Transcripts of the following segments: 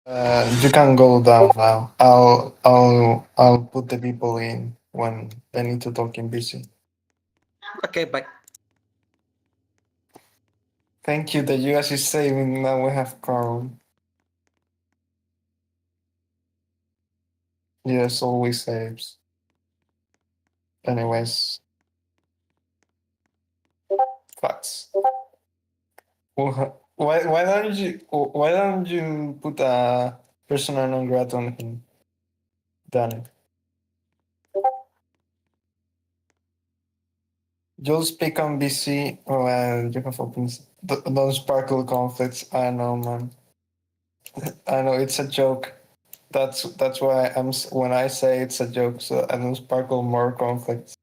You can go down now. I'll put the people in when they need to talk in busy. Okay, bye. Thank you. The US is saving. Now we have Carl. Yes, always saves. Anyways, facts. Why don't you put a persona non grata on him? Done. You'll speak on BC. Oh, and you have opens. Those sparkle conflicts. I know, man. I know it's a joke. That's why when I say it's a joke, so I don't sparkle more conflicts.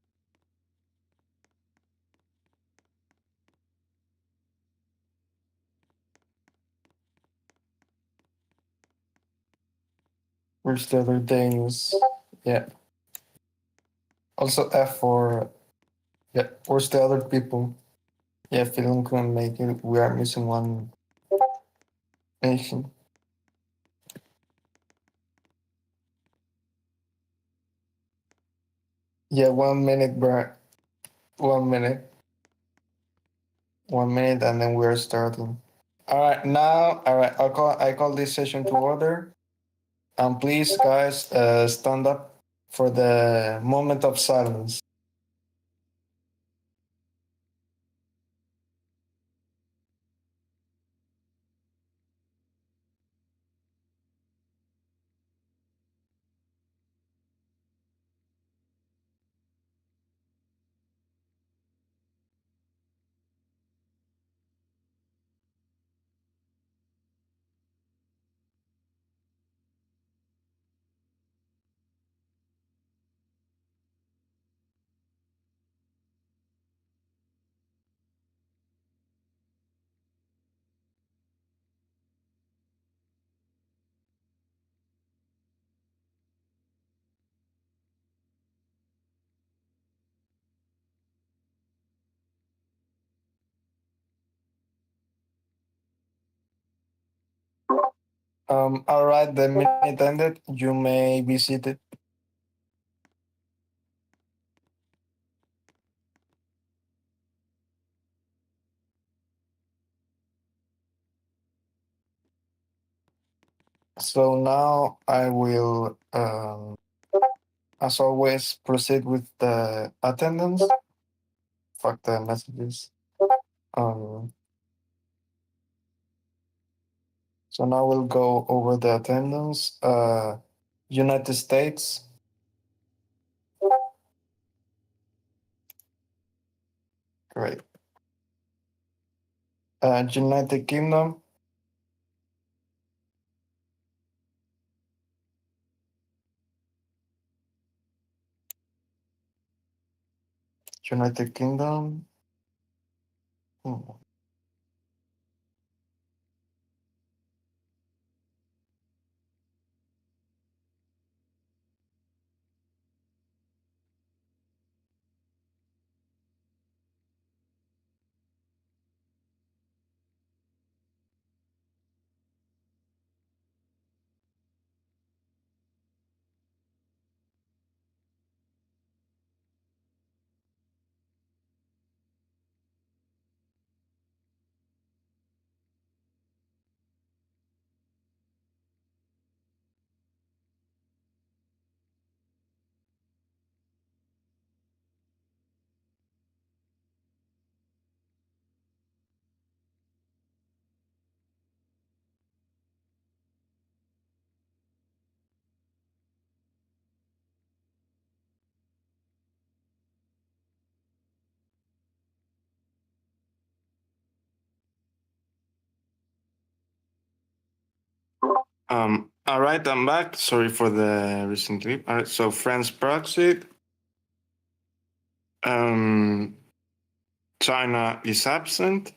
Where's the other things? Yeah. Also F for yeah. Where's the other people? Yeah, Finland couldn't make it. We are missing one nation. Yeah, 1 minute, bro. 1 minute. 1 minute, and then we're starting. All right, now, all right. I call this session to order. And please, guys, stand up for the moment of silence. All right, the minute ended. You may be seated. So now I will, as always, proceed with the attendance. Fuck the messages. Um, so now we'll go over the attendance. United States, great. United Kingdom, United Kingdom. Hmm. All right, I'm back. Sorry for the recent clip. All right, so France proxy. Um, China is absent.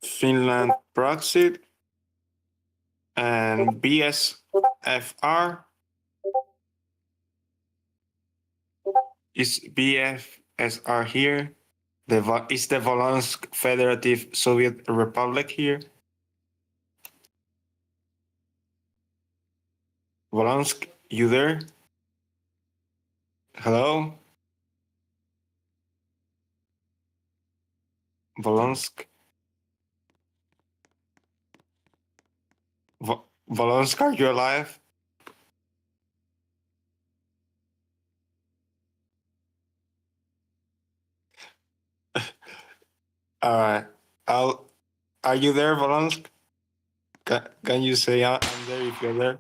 Finland proxy. And BSFR is BFSR here. Is the Volynsk Federative Soviet Republic here? Volynsk, you there? Hello? Volynsk? Volynsk, are you alive? All right. Are you there, Volynsk? Can you say I'm there if you're there?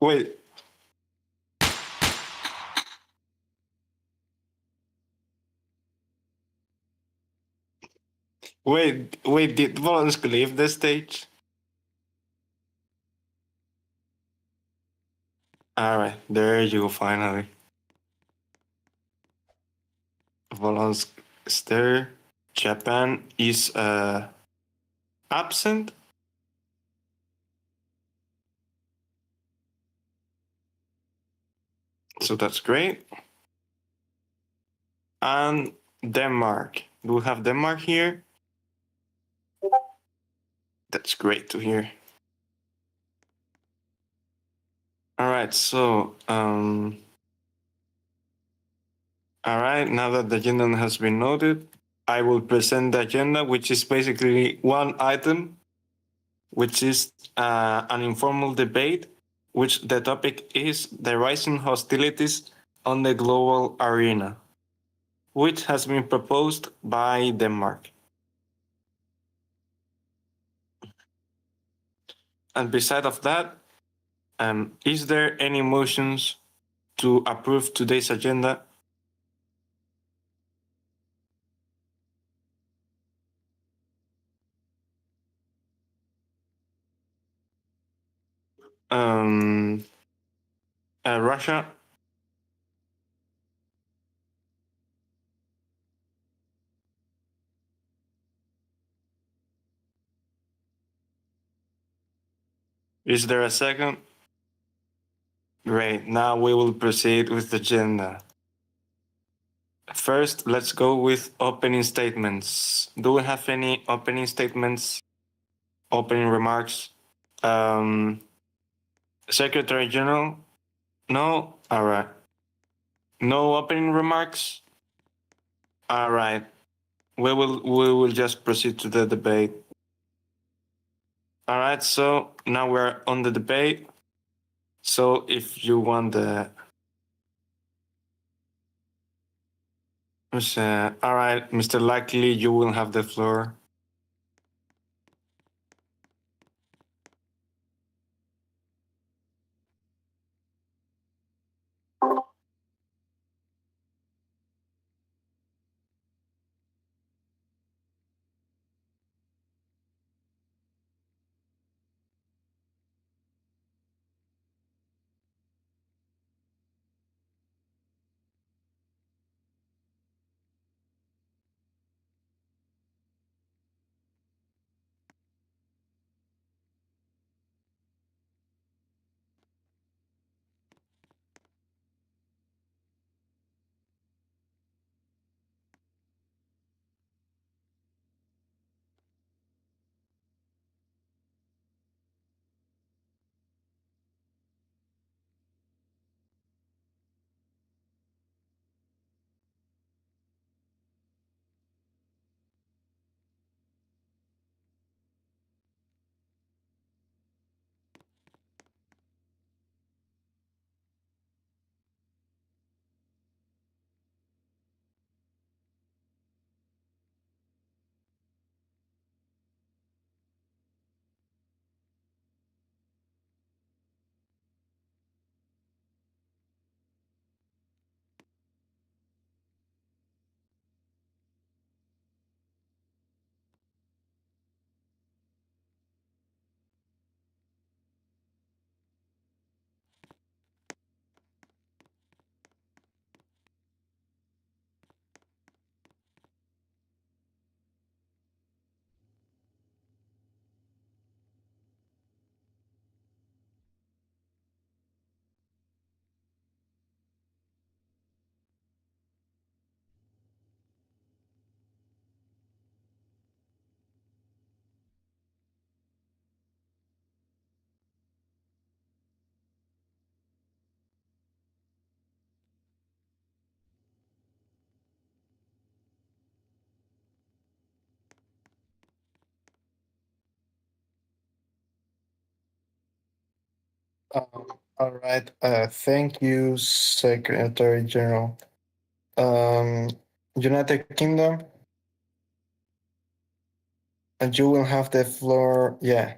Wait. Wait, did Volynsk leave the stage? All right, there you go, finally. Volynsk is there. Japan is absent. So that's great. And Denmark. Do we have Denmark here? That's great to hear. All right, so all right, now that the agenda has been noted, I will present the agenda, which is basically one item, which is an informal debate, which the topic is the rising hostilities on the global arena, which has been proposed by Denmark. And beside of that, is there any motions to approve today's agenda? Russia. Is there a second? Great. Now we will proceed with the agenda. First, let's go with opening statements. Do we have any opening statements, opening remarks? Secretary General? No? All right. No opening remarks? All right. We will just proceed to the debate. All right, so now we're on the debate. So if you want the all right, Mr. Likely, you will have the floor. All right. Thank you, Secretary General. Um, United Kingdom, and you will have the floor. Yeah,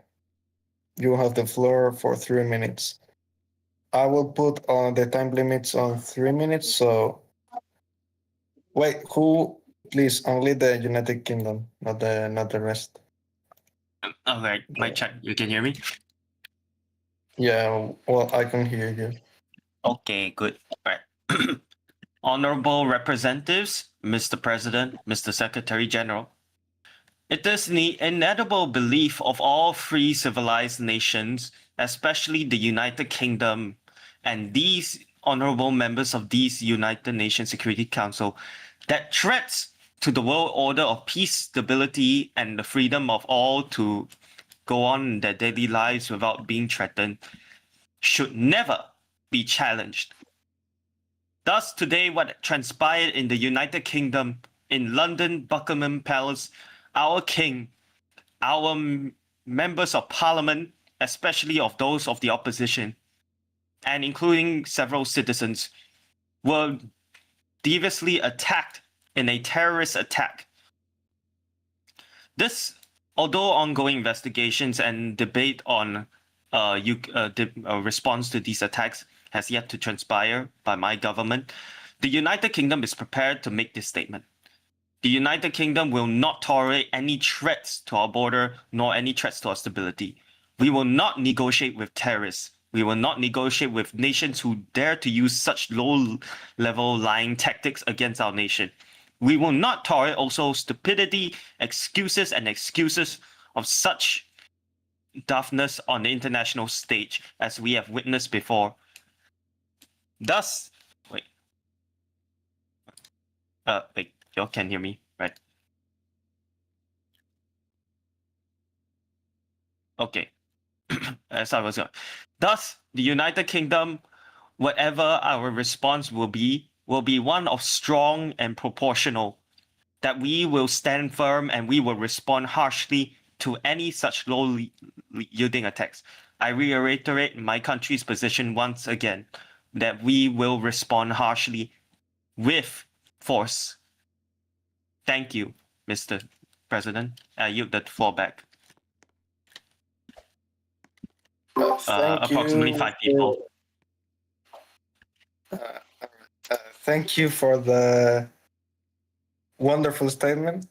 you will have the floor for 3 minutes. I will put on the time limits on 3 minutes. So wait, who? Please only the United Kingdom, not the rest. All right, my check. You can hear me? Yeah. Well, I can hear you. Okay, good. All right. Honorable representatives, Mr. President, Mr. Secretary General, it is the inedible belief of all free civilized nations, especially the United Kingdom and these honorable members of these United Nations Security Council, that threats to the world order of peace, stability, and the freedom of all to go on their daily lives without being threatened should never be challenged. Thus, today, what transpired in the United Kingdom, in London, Buckingham Palace, our king, our members of parliament, especially of those of the opposition, and including several citizens, were deviously attacked in a terrorist attack. This, although ongoing investigations and debate on response to these attacks has yet to transpire by my government, the United Kingdom is prepared to make this statement. The United Kingdom will not tolerate any threats to our border nor any threats to our stability. We will not negotiate with terrorists. We will not negotiate with nations who dare to use such low-level lying tactics against our nation. We will not tolerate also stupidity, excuses of such daftness on the international stage as we have witnessed before. Thus, wait, y'all can hear me, right? Okay. As I was going. Thus, the United Kingdom, whatever our response will be one of strong and proportional, that we will stand firm and we will respond harshly to any such low-yielding attacks. I reiterate my country's position once again, that we will respond harshly with force. Thank you, Mr. President. I yield the floor back. Thank Approximately you 5 people. Thank you for the wonderful statement.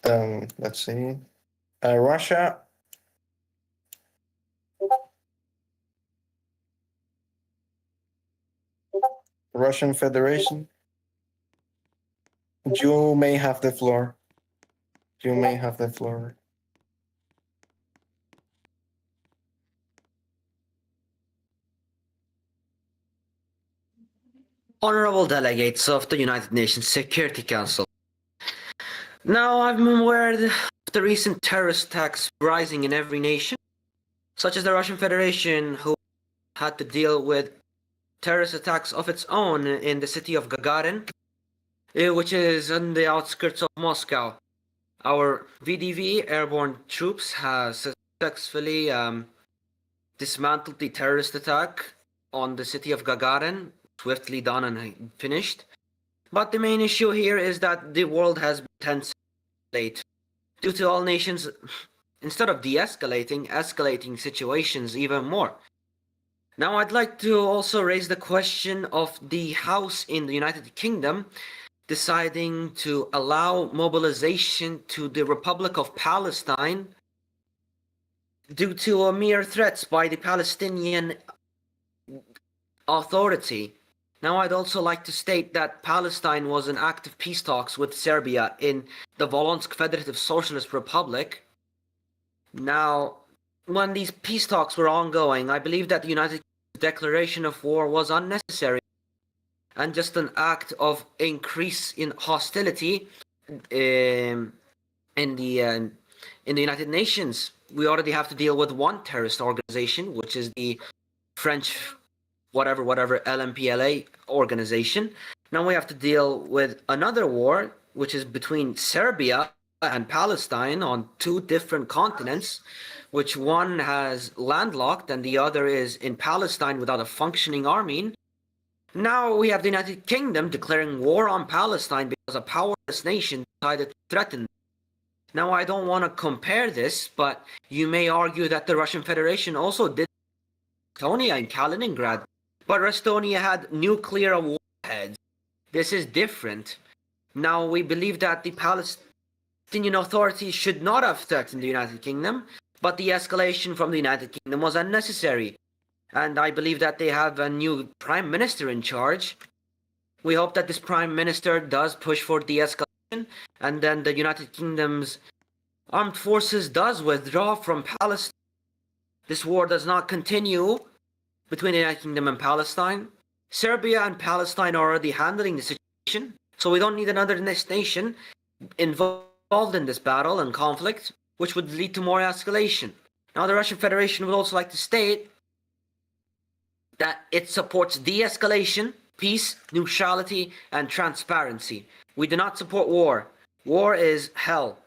Let's see. Russia. Russian Federation. You may have the floor. You may have the floor. Honorable delegates of the United Nations Security Council. Now, I'm aware of the recent terrorist attacks rising in every nation, such as the Russian Federation, who had to deal with terrorist attacks of its own in the city of Gagarin, which is on the outskirts of Moscow. Our VDV airborne troops has successfully dismantled the terrorist attack on the city of Gagarin, swiftly done and finished. But the main issue here is that the world has been tense late, due to all nations, instead of de-escalating, escalating situations even more. Now, I'd like to also raise the question of the House in the United Kingdom deciding to allow mobilization to the Republic of Palestine due to mere threats by the Palestinian Authority. Now, I'd also like to state that Palestine was in active peace talks with Serbia in the Volonsk Federative Socialist Republic. Now, when these peace talks were ongoing, I believe that the United Kingdom's declaration of war was unnecessary and just an act of increase in hostility in the United Nations. We already have to deal with one terrorist organization, which is the French whatever LMPLA organization. Now we have to deal with another war, which is between Serbia and Palestine on two different continents, which one has landlocked and the other is in Palestine without a functioning army. Now we have the United Kingdom declaring war on Palestine because a powerless nation decided to threaten. Now I don't want to compare this, but you may argue that the Russian Federation also did Estonia and Kaliningrad, but Estonia had nuclear warheads. This is different. Now we believe that the Palestinian Authority should not have threatened the United Kingdom, but the escalation from the United Kingdom was unnecessary. And I believe that they have a new prime minister in charge. We hope that this prime minister does push for de-escalation, and then the United Kingdom's armed forces does withdraw from Palestine. This war does not continue between the United Kingdom and Palestine. Serbia and Palestine are already handling the situation, so we don't need another nation involved in this battle and conflict, which would lead to more escalation. Now, the Russian Federation would also like to state that it supports de-escalation, peace, neutrality, and transparency. We do not support war. War is hell.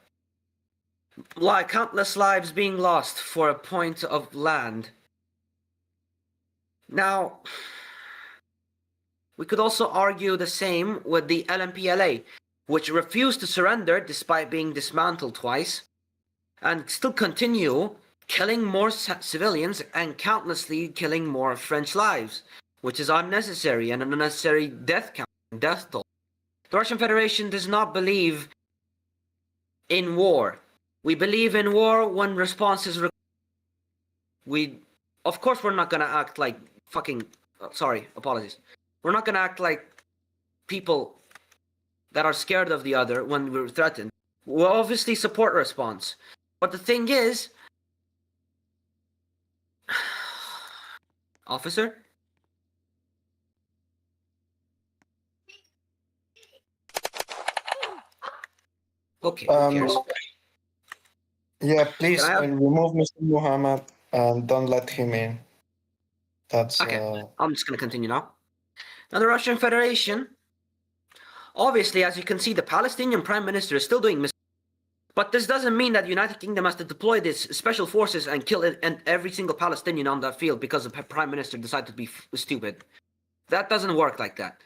Countless lives being lost for a point of land. Now, we could also argue the same with the LMPLA, which refused to surrender despite being dismantled twice, and still continue killing more civilians and countlessly killing more French lives, which is unnecessary and an unnecessary death toll. The Russian Federation does not believe in war. We believe in war when response is of course we're not gonna act like we're not gonna act like people that are scared of the other when we're threatened. We'll obviously support response. But the thing is, officer? Okay, who cares? Yeah, please Can I have- remove Mr. Muhammad and don't let him in. That's Okay, I'm just going to continue now. Now, the Russian Federation, obviously, as you can see, the Palestinian Prime Minister is still doing but this doesn't mean that the United Kingdom has to deploy these special forces and kill every single Palestinian on that field because the Prime Minister decided to be stupid. That doesn't work like that.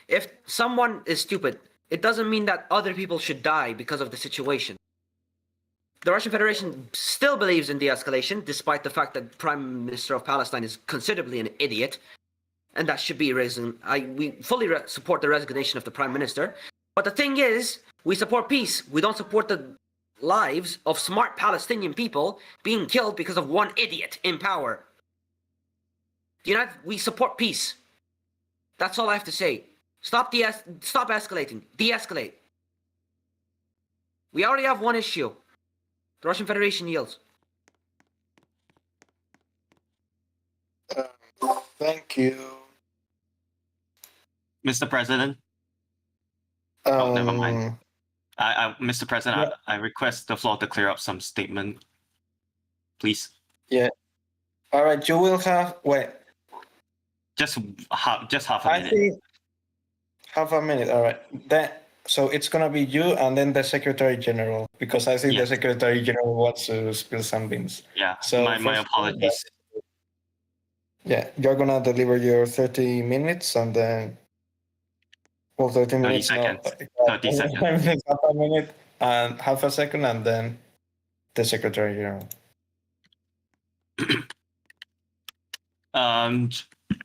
If someone is stupid, it doesn't mean that other people should die because of the situation. The Russian Federation still believes in de-escalation, despite the fact that Prime Minister of Palestine is considerably an idiot, and that should be reason. We fully support the resignation of the Prime Minister. But the thing is, we support peace. We don't support the lives of smart Palestinian people being killed because of one idiot in power. We support peace. That's all I have to say. Stop escalating. De-escalate. We already have one issue. The Russian Federation yields. Thank you. Mr. President. Never mind. Mr. President, I request the floor to clear up some statement, please. Yeah. All right. You will have Just half a I minute. think half a minute. All right. So it's gonna be you and then the Secretary General, because I think the Yes. Secretary General wants to spill some beans. Yeah. So my first- apologies. Yeah, you're gonna deliver your 30 minutes and then 30 minutes. 30 seconds. Half a minute and half a second, and then the Secretary General.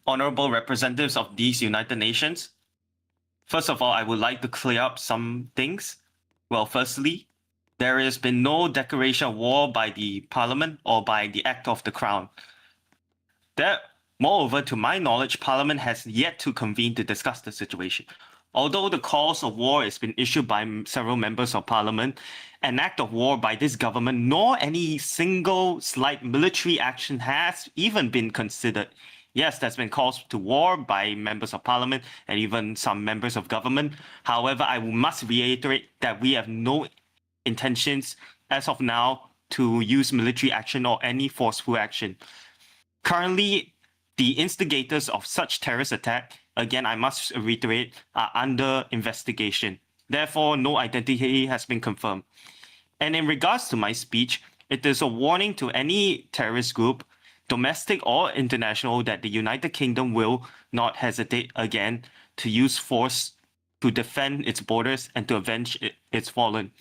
Honorable representatives of these United Nations. First of all, I would like to clear up some things. Well, firstly, there has been no declaration of war by the Parliament or by the Act of the Crown. Moreover, to my knowledge, Parliament has yet to convene to discuss the situation. Although the cause of war has been issued by several members of Parliament, an act of war by this government nor any single slight military action has even been considered. Yes, there's been calls to war by members of Parliament and even some members of government. However, I must reiterate that we have no intentions as of now to use military action or any forceful action. Currently, the instigators of such terrorist attack, again, I must reiterate, are under investigation. Therefore, no identity has been confirmed. And in regards to my speech, It is a warning to any terrorist group, domestic or international, that the United Kingdom will not hesitate again to use force to defend its borders and to avenge its fallen.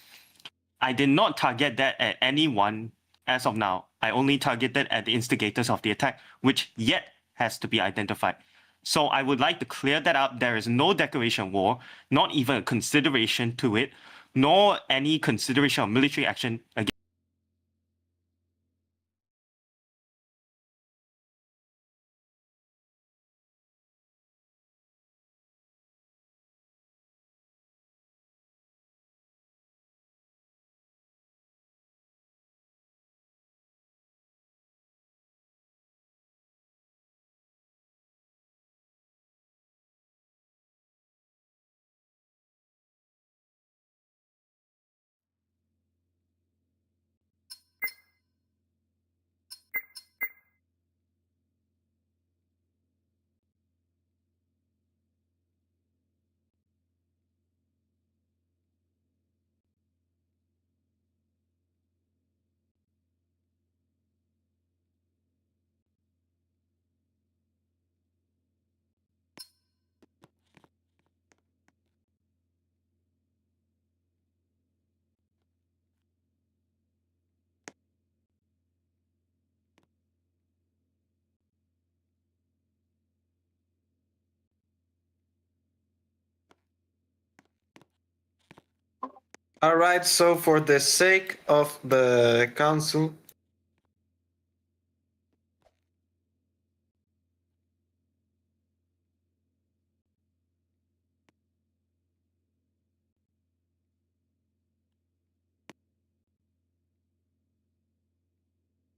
I did not target that at anyone as of now. I only targeted at the instigators of the attack, which yet has to be identified. So I would like to clear that up. There is no declaration of war, not even a consideration to it, nor any consideration of military action against. All right, so for the sake of the council,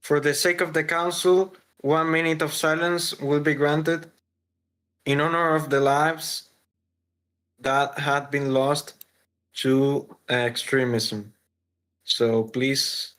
for the sake of the council, 1 minute of silence will be granted in honor of the lives that had been lost to extremism. So please.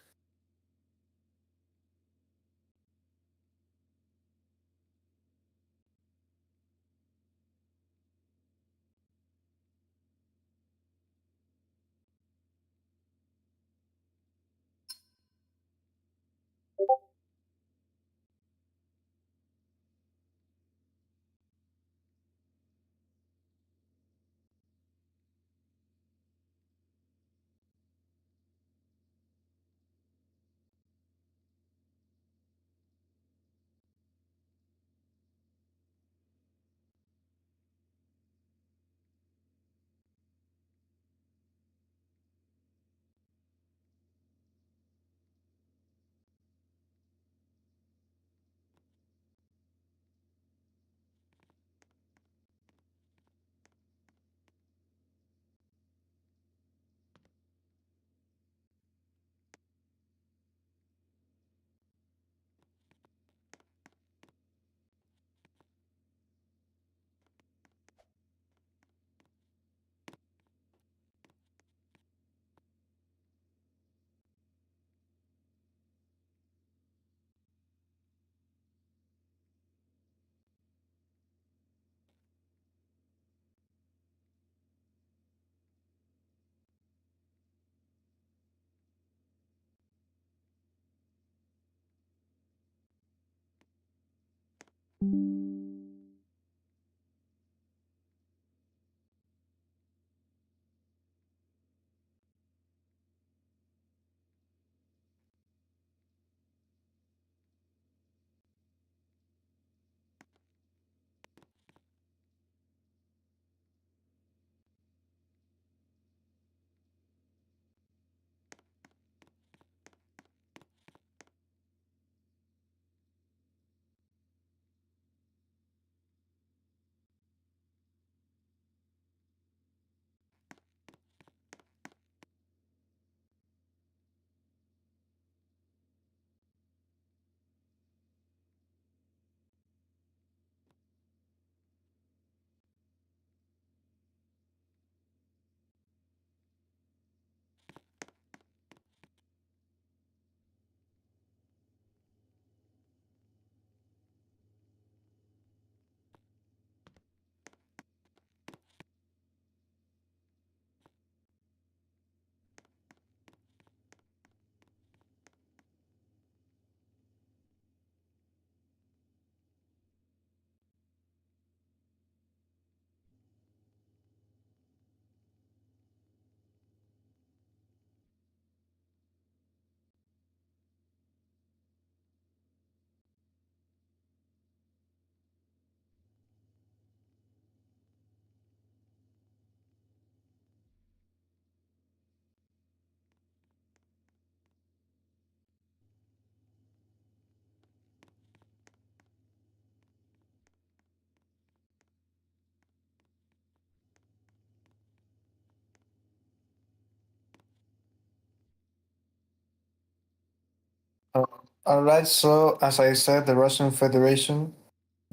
All right. So, as I said, the Russian Federation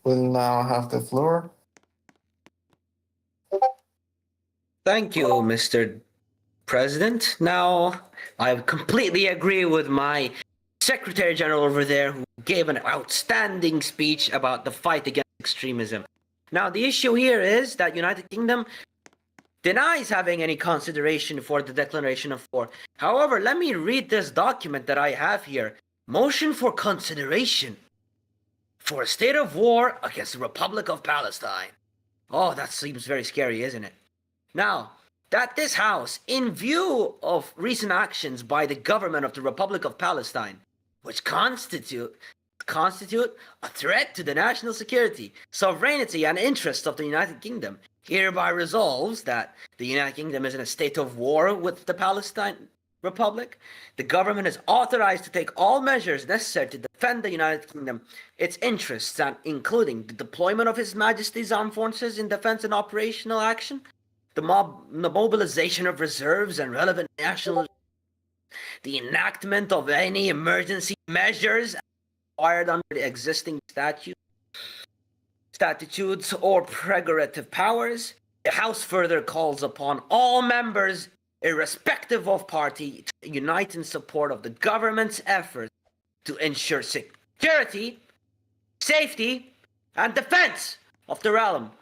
will now have the floor. Thank you, Mr. President. Now, I completely agree with my Secretary General over there, who gave an outstanding speech about the fight against extremism. Now, the issue here is that United Kingdom denies having any consideration for the declaration of war. However, let me read this document that I have here. Motion for consideration for a state of war against the Republic of Palestine. Oh, that seems very scary, isn't it? Now, that this House, in view of recent actions by the government of the Republic of Palestine, which constitute a threat to the national security, sovereignty, and interests of the United Kingdom, hereby resolves that the United Kingdom is in a state of war with the Palestine Republic. The government is authorized to take all measures necessary to defend the United Kingdom, its interests, and including the deployment of His Majesty's Armed Forces in defense and operational action, the mobilization of reserves and relevant national, the enactment of any emergency measures required under the existing statutes or prerogative powers. The House further calls upon all members, irrespective of party, to unite in support of the government's efforts to ensure security, safety, and defense of the realm,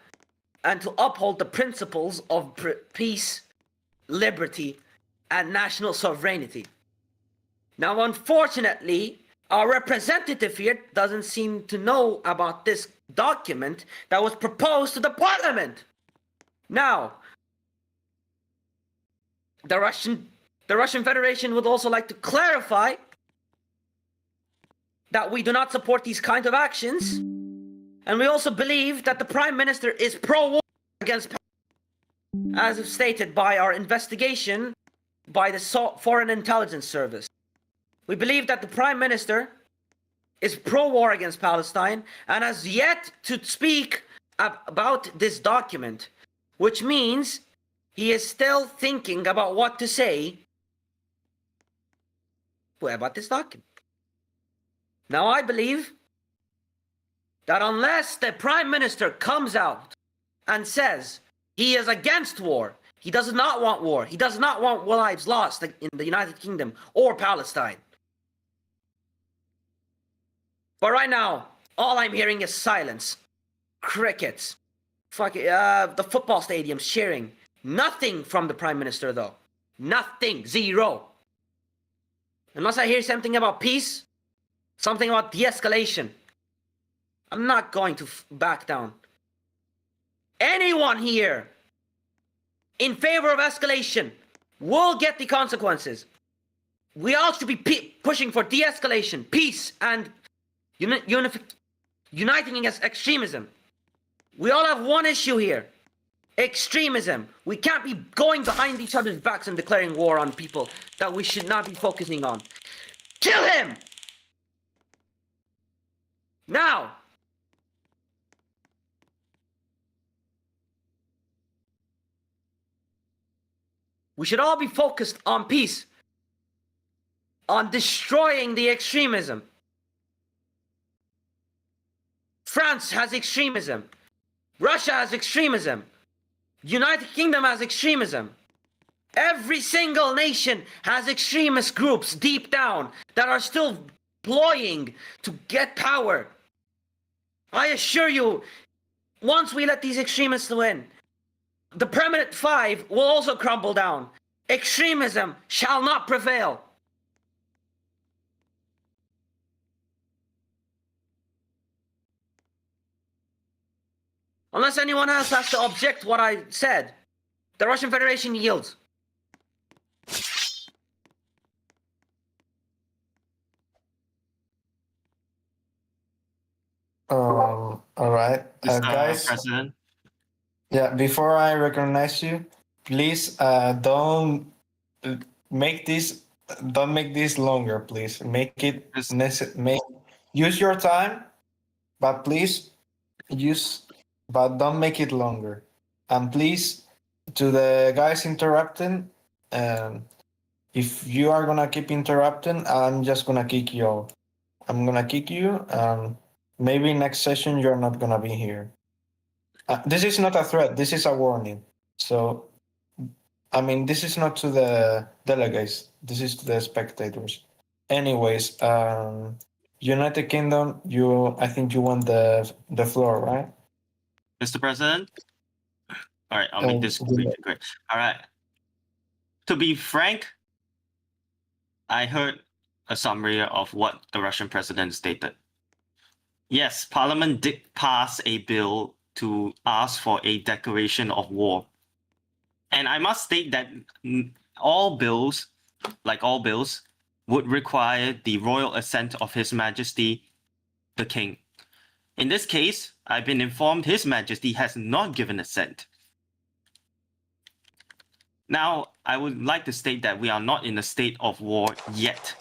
and to uphold the principles of peace, liberty, and national sovereignty. Now, unfortunately, our representative here doesn't seem to know about this document that was proposed to the parliament. Now, the Russian Federation would also like to clarify that we do not support these kind of actions, and we also believe that the Prime Minister is pro-war against Palestine, as stated by our investigation by the Foreign Intelligence Service. We believe that the Prime Minister is pro-war against Palestine and has yet to speak about this document, which means he is still thinking about what to say about this document. Now, I believe that unless the Prime Minister comes out and says he is against war, he does not want war, he does not want lives lost in the United Kingdom or Palestine. But right now, all I'm hearing is silence, crickets, the football stadiums cheering. Nothing from the Prime Minister, though. Nothing. Zero. Unless I hear something about peace, something about de-escalation, I'm not going to back down. Anyone here in favor of escalation will get the consequences. We all should be pushing for de-escalation, peace, and uniting against extremism. We all have one issue here: extremism. We can't be going behind each other's backs and declaring war on people that we should not be focusing on. Kill him! Now! We should all be focused on peace, on destroying the extremism. France has extremism. Russia has extremism. United Kingdom has extremism. Every single nation has extremist groups deep down that are still ploying to get power. I assure you, once we let these extremists win, the permanent five will also crumble down. Extremism shall not prevail. Unless anyone else has to object what I said, the Russian Federation yields. All right, Mr. guys. President. Yeah, before I recognize you, please don't make this longer. Please make it use your time, but please don't make it longer. And please, to the guys interrupting, if you are gonna keep interrupting, I'm just gonna kick you out. I'm gonna kick you. Maybe next session you're not gonna be here. This is not a threat. This is a warning. So, I mean, this is not to the delegates. This is to the spectators. Anyways, United Kingdom, I think you want the floor, right? Mr. President? All right, I'll make this Good. quick. All right. To be frank, I heard a summary of what the Russian president stated. Yes, Parliament did pass a bill to ask for a declaration of war. And I must state that all bills, like all bills, would require the royal assent of His Majesty the King. In this case, I've been informed His Majesty has not given assent. Now, I would like to state that we are not in a state of war yet.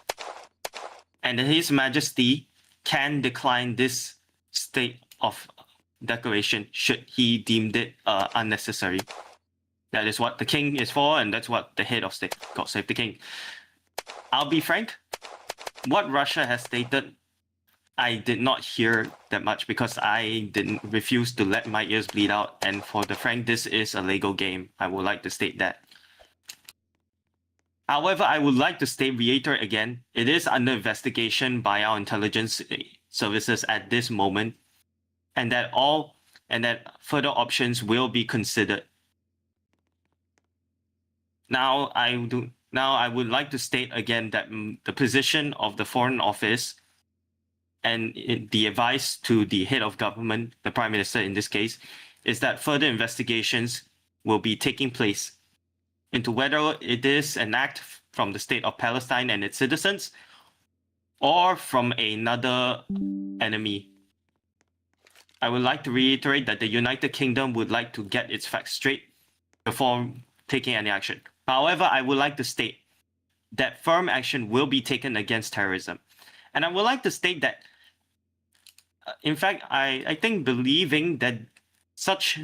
And His Majesty can decline this state of declaration should he deem it unnecessary. That is what the king is for, and that's what the head of state, God save the king. I'll be frank, what Russia has stated, I did not hear that much because I didn't refuse to let my ears bleed out. And for the frank, this is a legal game. I would like to state that. However, I would like to reiterate again, it is under investigation by our intelligence services at this moment, and that further options will be considered. Now, I would like to state again that the position of the Foreign Office and the advice to the head of government, the Prime Minister in this case, is that further investigations will be taking place into whether it is an act from the state of Palestine and its citizens or from another enemy. I would like to reiterate that the United Kingdom would like to get its facts straight before taking any action. However, I would like to state that firm action will be taken against terrorism. And I would like to state that, in fact, I think believing that such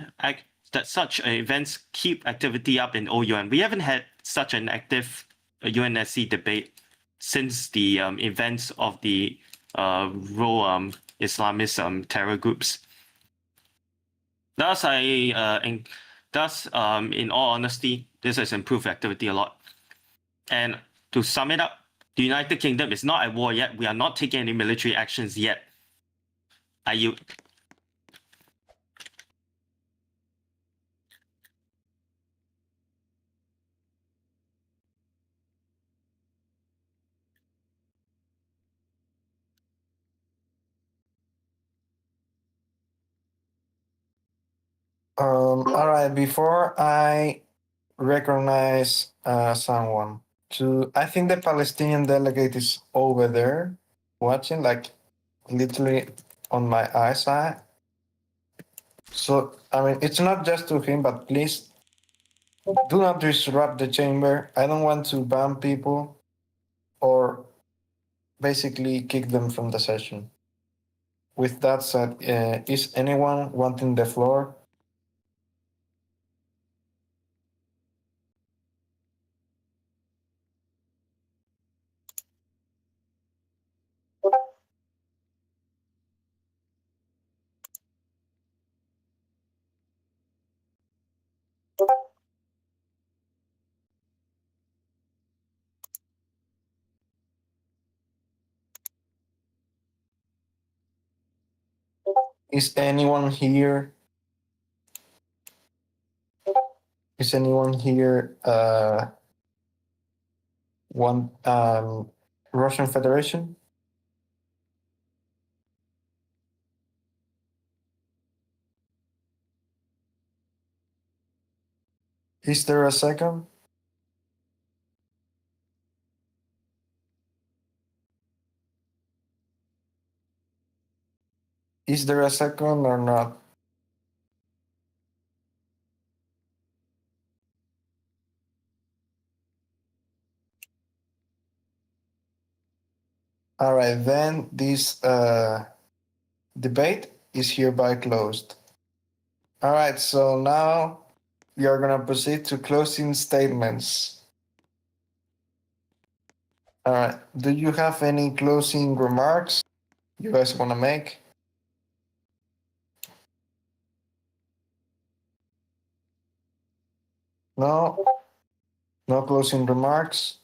events keep activity up in OUN. We haven't had such an active UNSC debate since the events of the Islamist terror groups. Thus, in all honesty, this has improved activity a lot. And to sum it up, the United Kingdom is not at war yet. We are not taking any military actions yet. I yield. All right. Before I recognize someone, I think the Palestinian delegate is over there watching, like literally on my eyesight. So I mean, it's not just to him, but please do not disrupt the chamber. I don't want to ban people or basically kick them from the session. With that said, is anyone wanting the floor? Is anyone here? Is anyone here one Russian Federation? Is there a second? Is there a second or not? All right, then this debate is hereby closed. All right, so now we are going to proceed to closing statements. All right, do you have any closing remarks? you guys want to make? No? No closing remarks?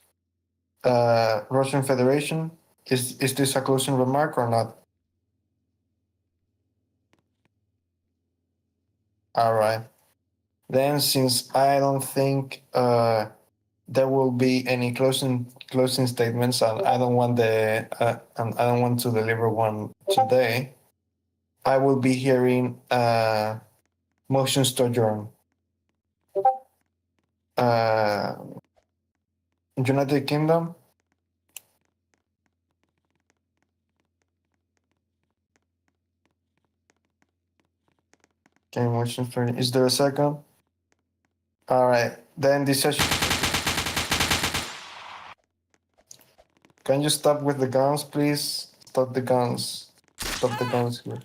Russian Federation, is this a closing remark or not? All right. Then, since I don't think there will be any closing statements, and I don't want to deliver one today, I will be hearing motions to adjourn. United Kingdom. Okay, motion for. Is there a second? All right. Then this session. Can you stop with the guns, please? Stop the guns. Stop the guns here.